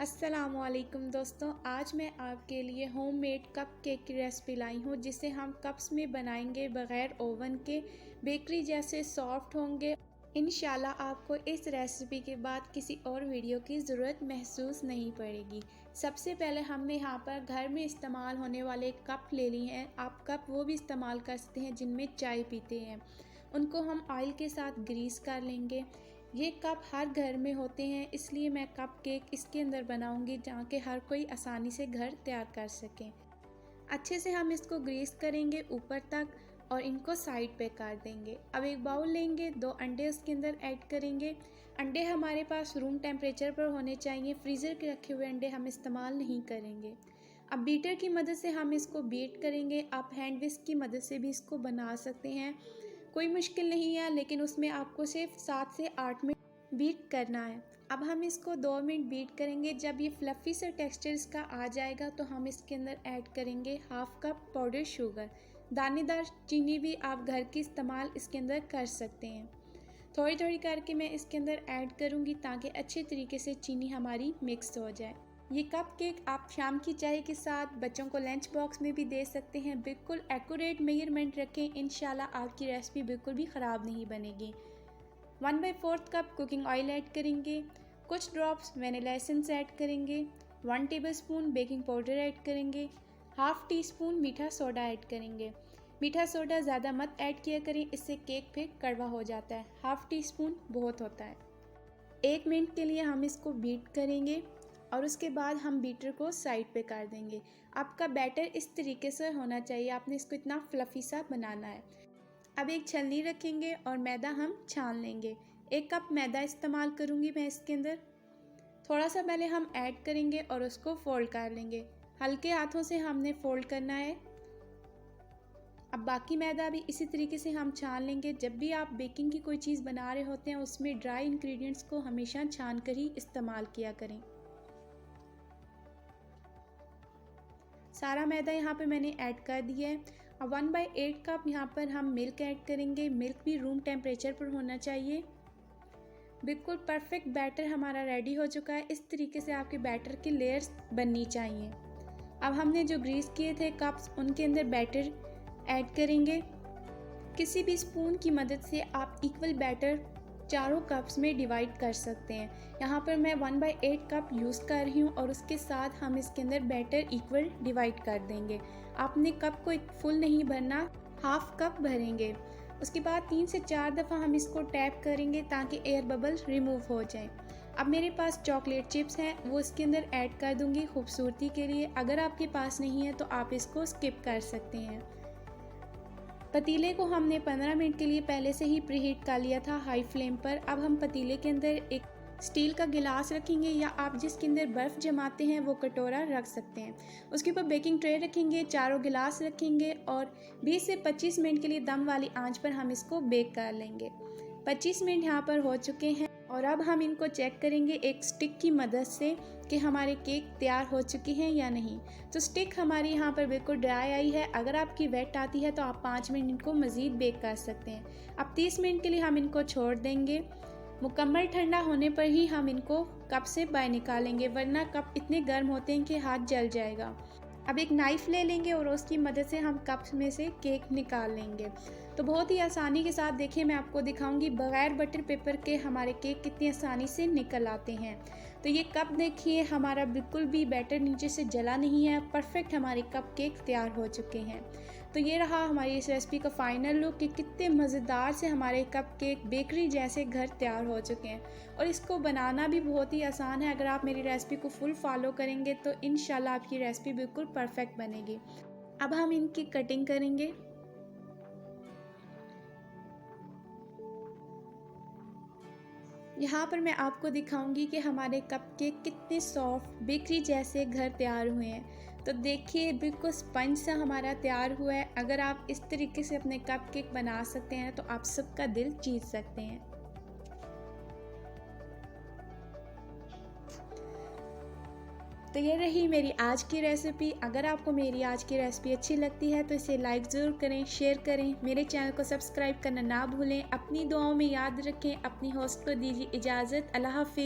अस्सलामुअलैकुम दोस्तों, आज मैं आपके लिए होममेड कप केक की रेसिपी लाई हूँ जिसे हम कप्स में बनाएंगे बग़ैर ओवन के। बेकरी जैसे सॉफ्ट होंगे। इंशाल्लाह आपको इस रेसिपी के बाद किसी और वीडियो की ज़रूरत महसूस नहीं पड़ेगी। सबसे पहले हमने यहाँ पर घर में इस्तेमाल होने वाले कप ले लिए हैं। आप कप वो भी इस्तेमाल कर सकते हैं जिनमें चाय पीते हैं। उनको हम ऑयल के साथ ग्रीस कर लेंगे। ये कप हर घर में होते हैं, इसलिए मैं कप केक इसके अंदर बनाऊंगी जहाँ के हर कोई आसानी से घर तैयार कर सकें। अच्छे से हम इसको ग्रीस करेंगे ऊपर तक और इनको साइड पे कर देंगे। अब एक बाउल लेंगे, 2 अंडे उसके अंदर ऐड करेंगे। अंडे हमारे पास रूम टेम्परेचर पर होने चाहिए, फ्रीज़र के रखे हुए अंडे हम इस्तेमाल नहीं करेंगे। अब बीटर की मदद से हम इसको बीट करेंगे। आप हैंड विस्क की मदद से भी इसको बना सकते हैं, कोई मुश्किल नहीं है, लेकिन उसमें आपको सिर्फ 7 से 8 मिनट बीट करना है। अब हम इसको 2 मिनट बीट करेंगे। जब ये फ्लफ़ी सा टेक्सचर इसका आ जाएगा तो हम इसके अंदर ऐड करेंगे हाफ़ कप पाउडर शुगर। दानेदार चीनी भी आप घर की इस्तेमाल इसके अंदर कर सकते हैं। थोड़ी थोड़ी करके मैं इसके अंदर ऐड करूँगी ताकि अच्छे तरीके से चीनी हमारी मिक्स हो जाए। ये कप केक आप शाम की चाय के साथ बच्चों को लंच बॉक्स में भी दे सकते हैं। बिल्कुल एक्यूरेट मेजरमेंट रखें, इंशाल्लाह आपकी रेसिपी बिल्कुल भी ख़राब नहीं बनेगी। 1/4 कप कुकिंग ऑयल ऐड करेंगे, कुछ ड्रॉप्स वनीला एसेंस ऐड करेंगे, 1 टेबलस्पून बेकिंग पाउडर ऐड करेंगे, हाफ़ टी स्पून मीठा सोडा ऐड करेंगे। मीठा सोडा ज़्यादा मत ऐड किया करें, इससे केक फिर कड़वा हो जाता है। हाफ़ टी स्पून बहुत होता है। 1 मिनट के लिए हम इसको बीट करेंगे और उसके बाद हम बीटर को साइड पे कर देंगे। आपका बैटर इस तरीके से होना चाहिए, आपने इसको इतना फ्लफ़ी सा बनाना है। अब एक छलनी रखेंगे और मैदा हम छान लेंगे। 1 कप मैदा इस्तेमाल करूँगी मैं इसके अंदर। थोड़ा सा पहले हम ऐड करेंगे और उसको फोल्ड कर लेंगे। हल्के हाथों से हमने फोल्ड करना है। अब बाकी मैदा भी इसी तरीके से हम छान लेंगे। जब भी आप बेकिंग की कोई चीज़ बना रहे होते हैं उसमें ड्राई इंग्रेडिएंट्स को हमेशा छान कर ही इस्तेमाल किया करें। सारा मैदा यहाँ पे मैंने ऐड कर दिया है। अब 1/8 कप यहाँ पर हम मिल्क ऐड करेंगे। मिल्क भी रूम टेम्परेचर पर होना चाहिए। बिल्कुल परफेक्ट बैटर हमारा रेडी हो चुका है। इस तरीके से आपके बैटर की लेयर्स बननी चाहिए। अब हमने जो ग्रीस किए थे कप्स, उनके अंदर बैटर ऐड करेंगे। किसी भी स्पून की मदद से आप इक्वल बैटर चारों कप्स में डिवाइड कर सकते हैं। यहाँ पर मैं 1/8 कप यूज़ कर रही हूँ और उसके साथ हम इसके अंदर बैटर इक्वल डिवाइड कर देंगे। आपने कप को एक फुल नहीं भरना, हाफ़ कप भरेंगे। उसके बाद 3 से 4 दफ़ा हम इसको टैप करेंगे ताकि एयर बबल रिमूव हो जाए। अब मेरे पास चॉकलेट चिप्स हैं, वो इसके अंदर ऐड कर दूँगी खूबसूरती के लिए। अगर आपके पास नहीं है तो आप इसको स्किप कर सकते हैं। पतीले को हमने 15 मिनट के लिए पहले से ही प्रीहीट कर लिया था हाई फ्लेम पर। अब हम पतीले के अंदर एक स्टील का गिलास रखेंगे या आप जिसके अंदर बर्फ़ जमाते हैं वो कटोरा रख सकते हैं। उसके ऊपर बेकिंग ट्रे रखेंगे, चारों गिलास रखेंगे और 20 से 25 मिनट के लिए दम वाली आंच पर हम इसको बेक कर लेंगे। 25 मिनट यहाँ पर हो चुके हैं और अब हम इनको चेक करेंगे एक स्टिक की मदद से कि हमारे केक तैयार हो चुके हैं या नहीं। तो स्टिक हमारी यहाँ पर बिल्कुल ड्राई आई है। अगर आपकी वेट आती है तो आप 5 मिनट इनको मज़ीद बेक कर सकते हैं। अब 30 मिनट के लिए हम इनको छोड़ देंगे। मुकम्मल ठंडा होने पर ही हम इनको कप से बाहर निकालेंगे, वरना कप इतने गर्म होते हैं कि हाथ जल जाएगा। अब एक नाइफ़ ले लेंगे और उसकी मदद से हम कप में से केक निकाल लेंगे। तो बहुत ही आसानी के साथ देखिए, मैं आपको दिखाऊंगी बग़ैर बटर पेपर के हमारे केक कितनी आसानी से निकल आते हैं। तो ये कप देखिए, हमारा बिल्कुल भी बैटर नीचे से जला नहीं है। परफेक्ट हमारे कप केक तैयार हो चुके हैं। तो ये रहा हमारी इस रेसिपी का फाइनल लुक कि कितने मज़ेदार से हमारे कप केक बेकरी जैसे घर तैयार हो चुके हैं। और इसको बनाना भी बहुत ही आसान है। अगर आप मेरी रेसिपी को फुल फॉलो करेंगे तो इंशाल्लाह आपकी रेसिपी बिल्कुल परफेक्ट बनेगी। अब हम इनकी कटिंग करेंगे। यहाँ पर मैं आपको दिखाऊंगी कि हमारे कप केक कितने सॉफ्ट बेकरी जैसे घर तैयार हुए हैं। तो देखिए, बिल्कुल स्पंज सा हमारा तैयार हुआ है। अगर आप इस तरीके से अपने कप केक बना सकते हैं तो आप सबका दिल जीत सकते हैं। तो ये रही मेरी आज की रेसिपी। अगर आपको मेरी आज की रेसिपी अच्छी लगती है तो इसे लाइक ज़रूर करें, शेयर करें, मेरे चैनल को सब्सक्राइब करना ना भूलें। अपनी दुआओं में याद रखें। अपनी होस्ट को दीजिए इजाज़त। अल्लाह हाफ़िज़।